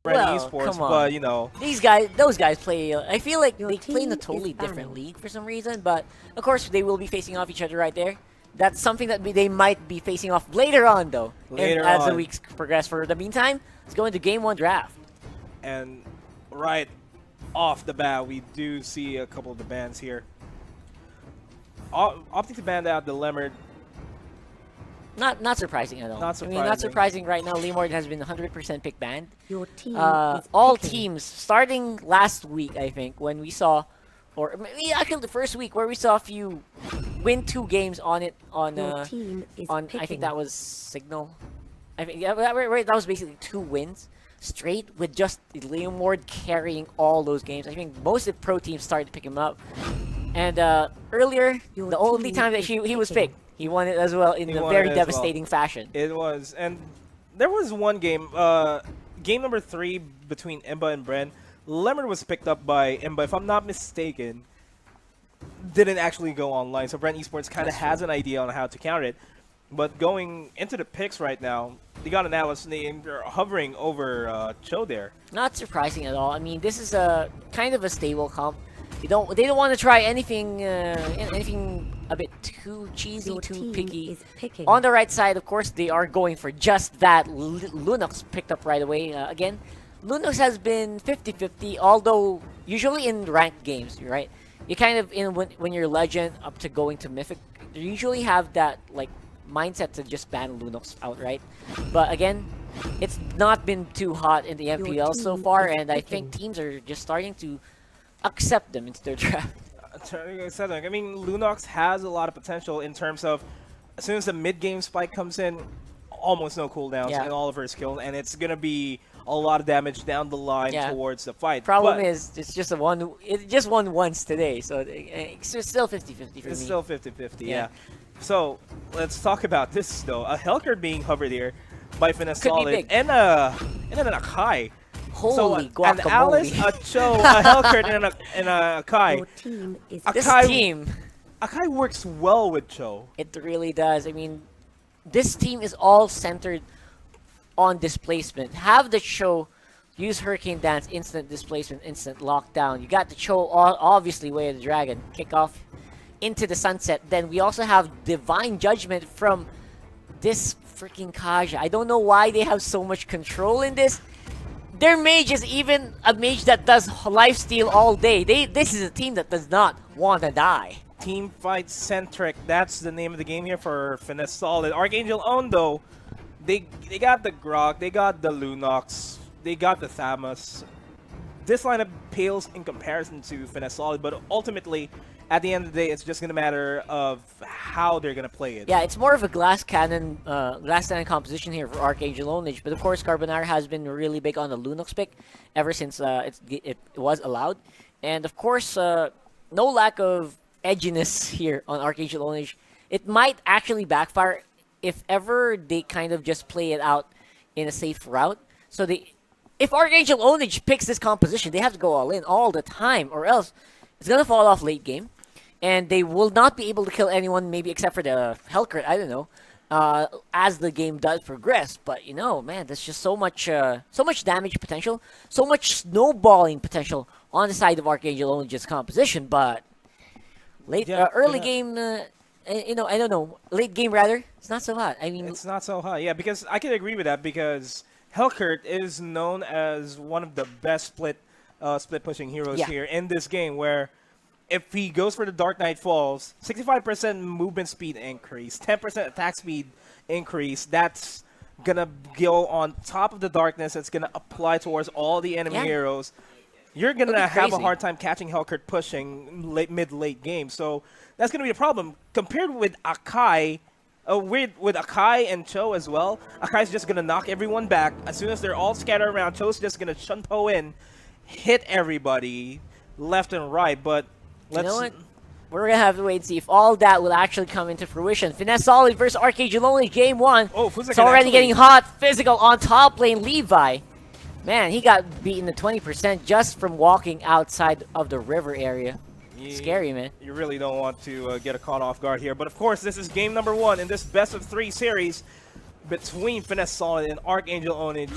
Bren Well, eSports, come on. but you know, Those guys play. I feel like Your they play in a team totally is different banned. league for some reason. But of course, they will be facing off each other right there. That's something that they might be facing off later on, though. Later as the on. weeks progress. For the meantime, let's go into Game 1 draft. and right off the bat, we do see a couple of the bans here. Opting to ban out the Lemert. Not surprising at all. Not I mean, not surprising right now. Lemord has been 100% pick banned. Your team is All picking. teams, starting last week, I think, when we saw, or maybe actually the first week where we saw a few win 2 games on it on Your team is on picking. I think that was Cignal. I think that was basically 2 wins straight with just Lemord carrying all those games. I think most of the pro teams started to pick him up. And earlier, Your the only team time that is he was picking. picked, he won it as well in He a won very it as well. devastating fashion. It was, and there was one game, game number 3 between Imba and Bren. Lemert was picked up by Imba, if I'm not mistaken. Didn't actually go online, so Bren eSports kind of has an idea on how to counter it. But going into the picks right now, they got an Atlas name. They're hovering over Cho there. Not surprising at all. I mean, this is a kind of a stable comp. They don't want to try anything a bit too cheesy, Your too team picky. is picking. On the right side, of course, they are going for just that. Lunox picked up right away. Again, Lunox has been 50-50, although usually in ranked games, right? You kind of when you're legend up to going to mythic, you usually have that like mindset to just ban Lunox outright. But again, it's not been too hot in the MPL so team far, is and I picking. think teams are just starting to accept them into their draft. I mean, Lunox has a lot of potential in terms of as soon as the mid-game spike comes in, almost no cooldowns Yeah. in all of her skill, and it's gonna be a lot of damage down the line Yeah. towards the fight. Problem But is, it's just a one. It just won once today, so it's still 50-50 for it's me. still 50-50, Yeah. yeah. So let's talk about this though. A Helker being hovered here by Finesse Could be Solid big. and an Akai. Holy so an Alice, guacamole! a Cho, a Helker, and a Akai. Your team is A- This Akai- team, Akai works well with Cho. it really does. I mean, this team is all centered on displacement. Have the Cho use Hurricane Dance, instant displacement, instant lockdown. You got the Cho, obviously, Way of the Dragon, kick off into the sunset. Then we also have Divine Judgment from this freaking Kaja. I don't know why they have so much control in this. Their mage is even a mage that does lifesteal all day. This is a team that does not want to die. Team fight centric. That's the name of the game here for Finesse Solid. ArkAngel own though. They got the Grog, they got the Lunox, they got the Thamus. This lineup pales in comparison to Finesse Solid, but ultimately, at the end of the day, it's just gonna matter of how they're gonna play it. Yeah, it's more of a glass cannon composition here for ArkAngel Ownage. But of course, Carbonara has been really big on the Lunox pick ever since it was allowed. And of course, no lack of edginess here on ArkAngel Ownage. It might actually backfire if ever they kind of just play it out in a safe route. So if ArkAngel Ownage picks this composition, they have to go all in all the time, or else it's gonna fall off late game. And they will not be able to kill anyone, maybe except for the Hellcrit, I don't know, as the game does progress. But, you know, man, there's just so much damage potential, so much snowballing potential on the side of ArkAngel Onage's composition. But early game, I don't know, late game rather, it's not so hot. I mean, It's not so high, yeah, because I can agree with that because Hellcurt is known as one of the best split pushing heroes Yeah. here in this game, where if he goes for the Dark Knight Falls, 65% movement speed increase, 10% attack speed increase, that's gonna go on top of the darkness, it's gonna apply towards all the enemy Yeah. heroes. You're gonna It'll be have a crazy. hard time catching Hellcurt pushing mid-late game, so that's gonna be a problem. Compared with Akai, with Akai and Cho as well, Akai's just gonna knock everyone back. As soon as they're all scattered around, Cho's just gonna shunpo in, hit everybody left and right. But you know what? We're gonna have to wait and see if all that will actually come into fruition. Finesse Solid versus ArkAngel Only, game 1. Oh, Fuzak It's already actually- getting hot. Physical on top lane. Levi, man, he got beaten to 20% just from walking outside of the river area. Scary, man. You really don't want to get caught off guard here. But of course, this is game number 1 in this best of 3 series. between Finesse Solid and ArkAngel Onage.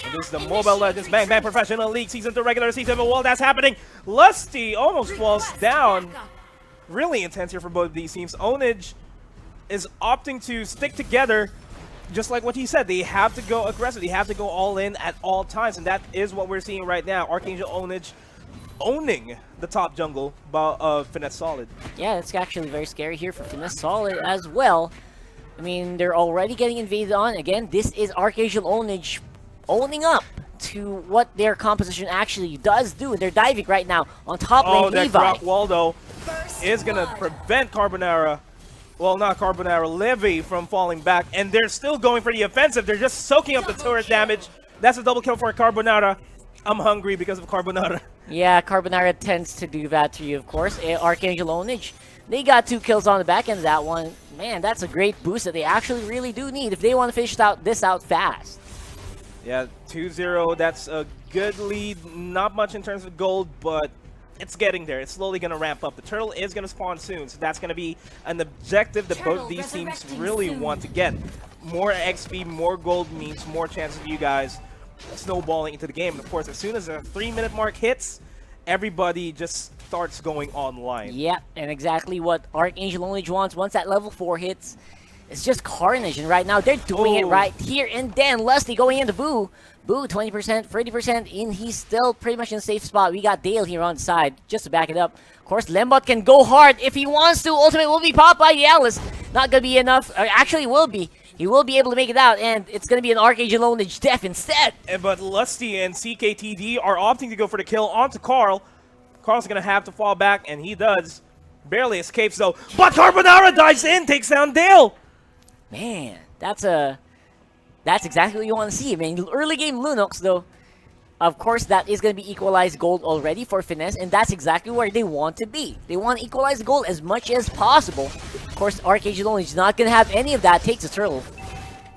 And this is the Attack Mobile Legends Bang Bang Professional League Season 2 regular season. But while that's happening, Lusty almost falls down. Really intense here for both of these teams. Onage is opting to stick together, just like what he said. They have to go aggressive. They have to go all in at all times, and that is what we're seeing right now. ArkAngel Onage owning the top jungle of Finesse Solid. Yeah, it's actually very scary here for Finesse Solid as well. I mean, they're already getting invaded on. Again, this is ArkAngel Onage owning up to what their composition actually does do. They're diving right now on top lane. That Levi. Grok Waldo is going to prevent Carbonara, well, not Carbonara, Levy from falling back. And they're still going for the offensive. They're just soaking up the turret damage. That's a double kill for Carbonara. I'm hungry because of Carbonara. Yeah, Carbonara tends to do that to you, of course. ArkAngel Onage, they got 2 kills on the back end of that one. Man, that's a great boost that they actually really do need if they want to finish this out fast. Yeah, 2-0, that's a good lead. Not much in terms of gold, but it's getting there. It's slowly going to ramp up. The turtle is going to spawn soon, so that's going to be an objective that both of these teams really want to get. More XP, more gold means more chance of you guys snowballing into the game. And of course, as soon as the 3-minute mark hits, everybody just starts going online. Yeah, and exactly what ArkAngel Onage wants once that level 4 hits. It's just carnage, and right now they're doing it right here and then. Lusty going into Boo. Boo, 20%, 30%, and he's still pretty much in a safe spot. We got Dale here on the side, just to back it up. Of course, Lembot can go hard if he wants to. Ultimate will be popped by Yalis. Not going to be enough. Actually, will be. He will be able to make it out, and it's going to be an ArkAngel Onage death instead. But Lusty and CKTD are opting to go for the kill onto Carl. Carl's going to have to fall back, and he does. Barely escapes, though. But Carbonara dives in, takes down Dale. Man, that's exactly what you want to see. I mean, early game Lunox, though, of course, that is going to be equalized gold already for Finesse, and that's exactly where they want to be. They want to equalize the gold as much as possible. Of course, ArkAngel Onage is not going to have any of that. Takes the turtle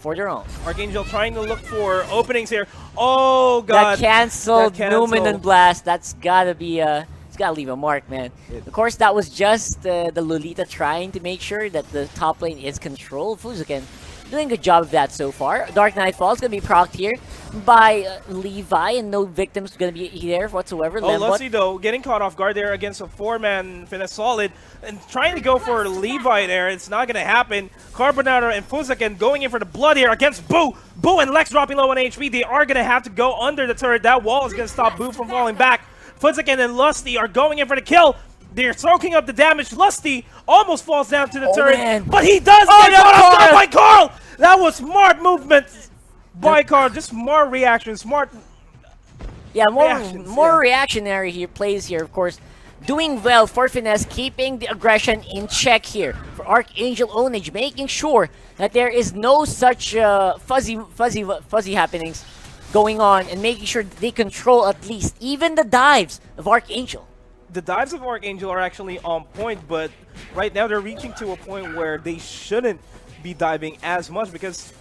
for their own. ArkAngel trying to look for openings here. Oh, God. That canceled That canceled. Numen and Blast. That's got to be it's got to leave a mark, man. Of course, that was just the Lolita trying to make sure that the top lane is controlled. Fuzuken doing a good job of that so far. Dark Nightfall is going to be procced here by Levi, and no victims going to be there whatsoever. Oh, Lusty, though, getting caught off guard there against a 4-man Finesse Solid, and trying to go for Levi there. It's not going to happen. Carbonara and Fuzuken going in for the blood here against Boo. Boo and Lex dropping low on HP. They are going to have to go under the turret. That wall is going to stop Boo from falling back. Fuzuken and Lusty are going in for the kill. They're soaking up the damage. Lusty almost falls down to the turret, man. but he does get caught off by Carl. That was smart movement by Carl. Just smart reaction, smart. Yeah, reactions, more yeah. reactionary here plays here, of course. Doing well for Finesse, keeping the aggression in check here. For ArkAngel Onage, making sure that there is no such fuzzy happenings going on, and making sure they control at least even the dives of ArkAngel. The dives of ArkAngel are actually on point, but right now they're reaching to a point where they shouldn't be diving as much, because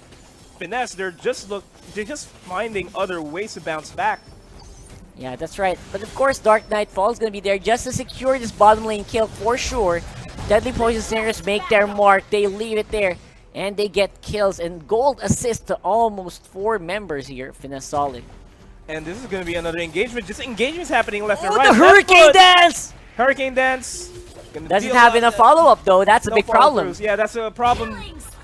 Finesse, they're just finding other ways to bounce back. Yeah, that's right. But of course, Dark Nightfall is going to be there just to secure this bottom lane kill for sure. Deadly Poison Singers make their mark. They leave it there, and they get kills and gold assist to almost 4 members here. Finesse Solid. And this is going to be another engagement. Just engagements happening left and right. The Hurricane Dance! Hurricane Dance. Doesn't have enough follow-up, though. That's a big problem. Throughs. Yeah, that's a problem.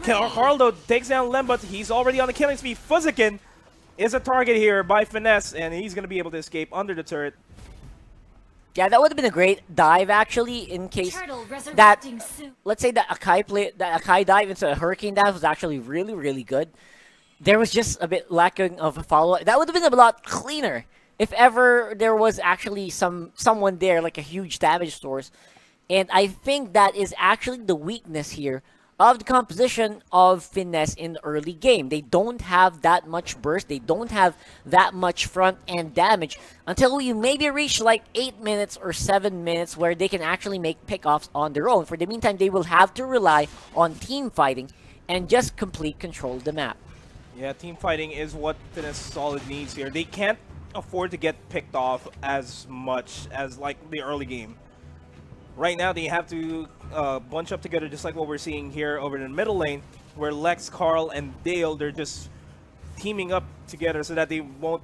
Carl, though, takes down Lembot. He's already on the killing spree. Fuzuken is a target here by Finesse, and he's going to be able to escape under the turret. Yeah, that would have been a great dive, actually, in case that, let's say that Akai dive into a Hurricane dive was actually really, really good. There was just a bit lacking of a follow-up. That would have been a lot cleaner if ever there was actually someone there, like a huge damage source. And I think that is actually the weakness here of the composition of Finesse in the early game. They don't have that much burst. They don't have that much front-end damage until you maybe reach like 8 minutes or 7 minutes where they can actually make pickoffs on their own. For the meantime, they will have to rely on team fighting and just complete control of the map. Yeah, team fighting is what Finesse Solid needs here. They can't afford to get picked off as much as like the early game. Right now, they have to bunch up together just like what we're seeing here over in the middle lane. where Lex, Carl, and Dale, they're just teaming up together so that they won't.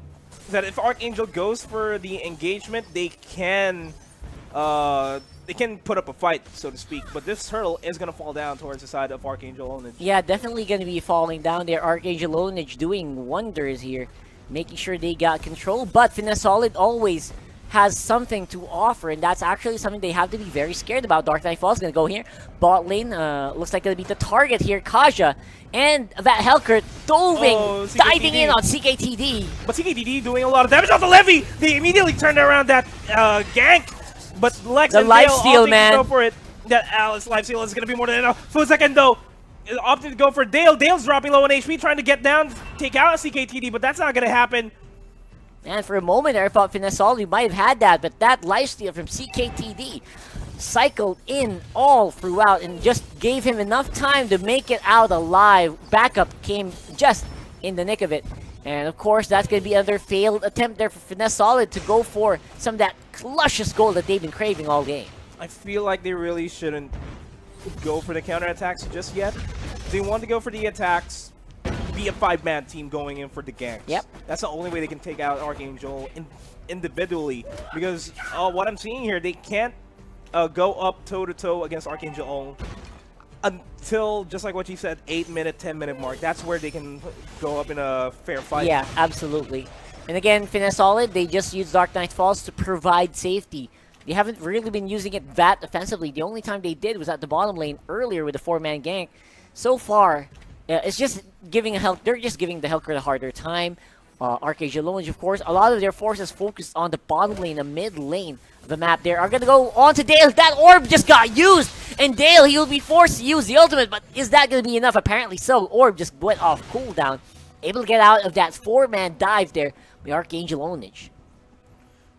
That if ArkAngel goes for the engagement, they can put up a fight, so to speak. But this turtle is gonna fall down towards the side of ArkAngel Onage. Yeah, definitely going to be falling down there. ArkAngel Onage doing wonders here, making sure they got control. But Finesse Solid always has something to offer, and that's actually something they have to be very scared about. Dark Knight Falls going to go here. Bot lane looks like going to be the target here. Kaja and that Helkert diving in on CKTD. But CKTD doing a lot of damage off the levy. They immediately turned around that gank. But Lex The and life Dale steal, opting man. to go for it. That Alice life steal is going to be more than enough. For a second, though, opted to go for Dale. Dale's dropping low on HP, trying to get down, take out CKTD, but that's not going to happen. And for a moment there, I thought Finesse Solid might have had that, but that lifesteal from CKTD cycled in all throughout and just gave him enough time to make it out alive. Backup came just in the nick of it. And of course, that's going to be another failed attempt there for Finesse Solid to go for some of that luscious gold that they've been craving all game. I feel like they really shouldn't go for the counterattacks just yet. They want to go for the attacks, be a 5-man team going in for the ganks. Yep. That's the only way they can take out ArkAngel individually. Because what I'm seeing here, they can't go up toe-to-toe against ArkAngel until, just like what you said, 8-minute, 10-minute mark. That's where they can go up in a fair fight. Yeah, absolutely. And again, Finesse Solid, they just use Dark Knight Falls to provide safety. They haven't really been using it that offensively. The only time they did was at the bottom lane earlier with the 4-man gank. So far, it's just giving they're just giving the Helker a harder time. ArkAngel Onage, of course, a lot of their forces focused on the bottom lane, the mid lane of the map there, are going to go on to Dale. That orb just got used, and Dale, he'll be forced to use the ultimate, but is that going to be enough? Apparently so. Orb just went off cooldown, able to get out of that 4-man dive there by ArkAngel Onage.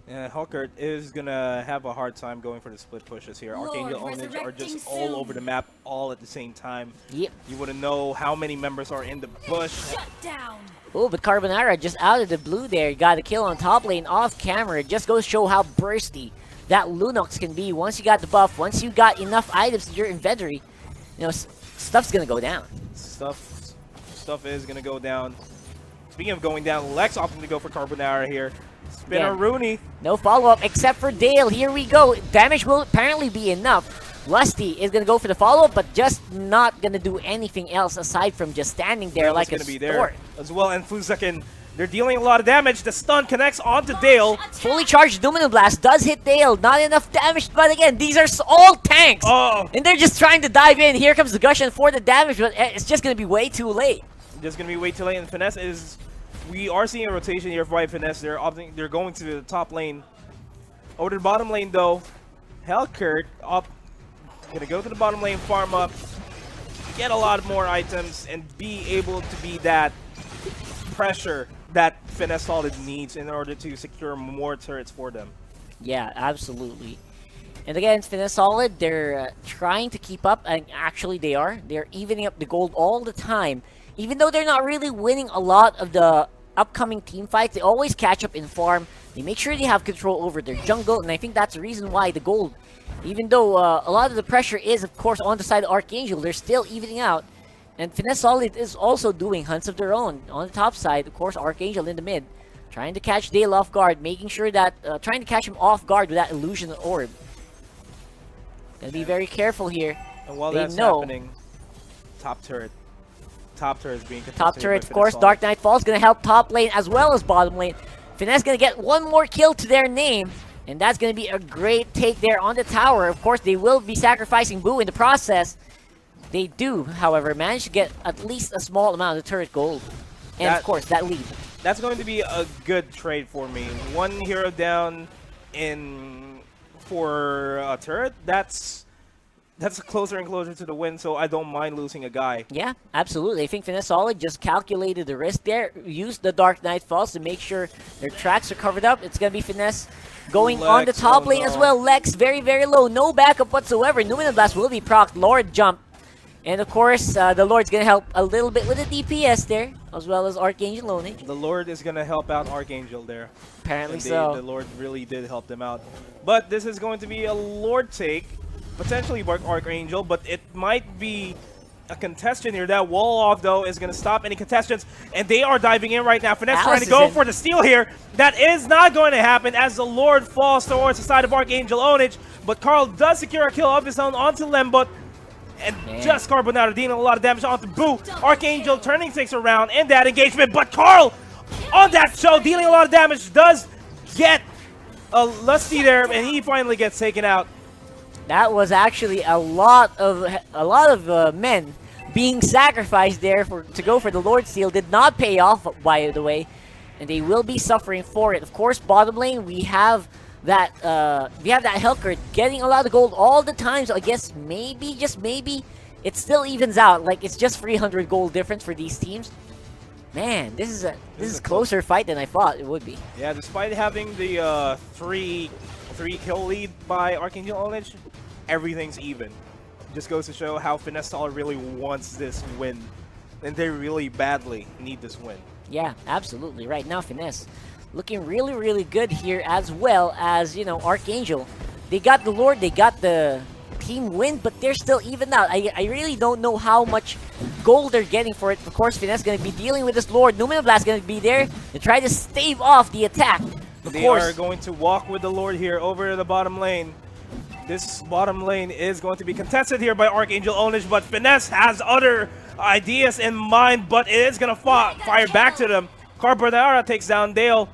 Yeah, Helkert is going to have a hard time going for the split pushes here. ArkAngel Onage are just all over the map all at the same time. Yep. You wouldn't know how many members are in the bush. Shut down. Oh, but Carbonara just out of the blue there. Got a kill on top lane off camera. It just goes to show how bursty that Lunox can be. Once you got the buff, once you got enough items in your inventory, you know, stuff's going to go down. Stuff is going to go down. Speaking of going down, Lex opting to go for Carbonara here. Spinner Rooney. No follow-up except for Dale. Here we go. Damage will apparently be enough. Lusty is going to go for the follow-up, but just not going to do anything else aside from just standing there like a be stork. there as well. And Fuzakin, they're dealing a lot of damage. The stun connects onto Dale. Fully charged Domino Blast does hit Dale. Not enough damage, but again, these are all tanks. Oh, And they're just trying to dive in. Here comes the Gushon for the damage, but it's just going to be way too late. just going to be way too late. And Finesse is... We are seeing a rotation here by Finesse. They're going to the top lane. Over to the bottom lane, though. Helkert up. Gonna go to the bottom lane, farm up, get a lot more items, and be able to be that pressure that Finesse Solid needs in order to secure more turrets for them. Yeah, absolutely. And again, Finesse Solid, they're trying to keep up, and actually they are. They're evening up the gold all the time. Even though they're not really winning a lot of the upcoming team fights, they always catch up in farm. They make sure they have control over their jungle, and I think that's the reason why the gold, even though a lot of the pressure is, of course, on the side of ArkAngel, they're still evening out. And Finesse Solid is also doing hunts of their own. On the top side, of course, ArkAngel in the mid, trying to catch Dale off guard, making sure that, trying to catch him off guard with that illusion orb. Gotta be very careful here. And while They that's know. happening, top turret is being contested Top by turret, of Finesse course, Solid. Dark Knight Falls gonna help top lane as well as bottom lane. Finesse gonna get one more kill to their name, and that's gonna be a great take there on the tower. Of course, they will be sacrificing Boo in the process. They do, however, manage to get at least a small amount of turret gold. And of course, that lead. That's going to be a good trade for me. One hero down for a turret, that's closer and closer to the win, so I don't mind losing a guy. Yeah, absolutely. I think Finesse Solid just calculated the risk there. Used the Dark Knight Falls to make sure their tracks are covered up. It's going to be Finesse going on the Lex, top oh lane no. as well. Lex, very, very low. No backup whatsoever. Numinous Blast will be procced. Lord jump. And of course, the Lord's going to help a little bit with the DPS there, as well as ArkAngel Onage. The Lord is going to help out ArkAngel there. Apparently And so. The Lord really did help them out. But this is going to be a Lord take, potentially by ArkAngel, but it might be a contestant here. That wall off, though, is going to stop any contestants, and they are diving in right now. Finesse trying to go for the steal here. That is not going to happen as the Lord falls towards the side of ArkAngel Onage, but Carl does secure a kill of his own onto Lembot, and just Carbonara dealing a lot of damage onto Boo. ArkAngel turning things around in that engagement, but Carl on that show dealing a lot of damage does get a lusty there, and he finally gets taken out. That was actually a lot of men being sacrificed there to go for the Lord Seal. Did not pay off, by the way, and they will be suffering for it. Of course, bottom lane we have that Helker getting a lot of gold all the time. So I guess maybe, just maybe, it still evens out. Like it's just 300 gold difference for these teams. Man, this is a closer fight than I thought it would be. Yeah, despite having the three kill lead by ArkAngel Onage, everything's even. Just goes to show how Finesse really wants this win, and they really badly need this win. Yeah, absolutely. Right now, Finesse looking really, really good here, as well as, you know, ArkAngel. They got the Lord, they got the team win, but they're still even out. I really don't know how much gold they're getting for it. Of course, Finesse going to be dealing with this Lord. Numina Blast going to be there to try to stave off the attack. They are going to walk with the Lord here over to the bottom lane. This bottom lane is going to be contested here by ArkAngel Onage, but Finesse has other ideas in mind, but it is going to fire back to them. Carbonara takes down Dale.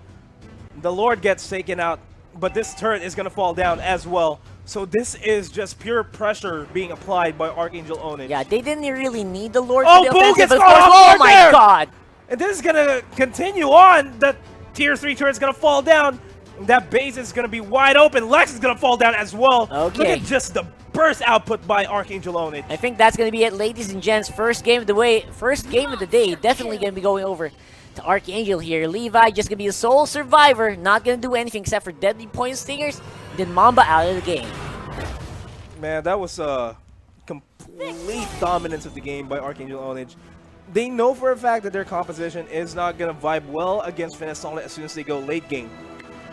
The Lord gets taken out, but this turret is going to fall down as well. So this is just pure pressure being applied by ArkAngel Onage. Yeah, they didn't really need the Lord Oh, for the Boo offensive, gets but of caught course, off oh guard my there! god! And this is going to continue on. The tier 3 turret's going to fall down. That base is going to be wide open. Lex is going to fall down as well. Okay. Look at just the burst output by ArkAngel Onage. I think that's going to be it, ladies and gents. First game of the day. Definitely going to be going over to ArkAngel here. Levi just going to be the sole survivor. Not going to do anything except for deadly point stingers. Then Mamba out of the game. Man, that was a complete dominance of the game by ArkAngel Onage. They know for a fact that their composition is not going to vibe well against Finesse as soon as they go late game.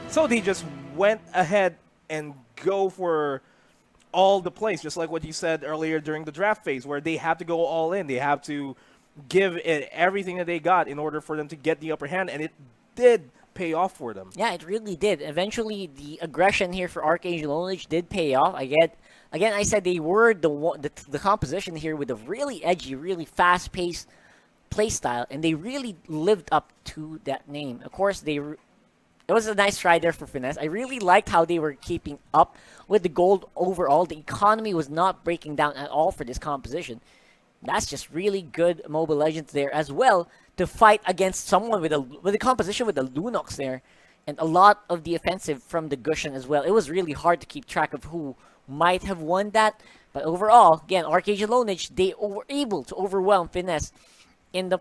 So they just went ahead and go for all the plays, just like what you said earlier during the draft phase, where they have to go all in. They have to give it everything that they got in order for them to get the upper hand, and it did pay off for them. Yeah, it really did. Eventually, the aggression here for ArkAngel Onage did pay off. Again, I said they were the composition here with a really edgy, really fast-paced play style, and they really lived up to that name. Of course, it was a nice try there for Finesse. I really liked how they were keeping up with the gold overall. The economy was not breaking down at all for this composition. That's just really good Mobile Legends there as well to fight against someone with a composition with the Lunox there, and a lot of the offensive from the Gushan as well. It was really hard to keep track of who might have won that, but overall, again, ArkAngel Onage, they were able to overwhelm Finesse in the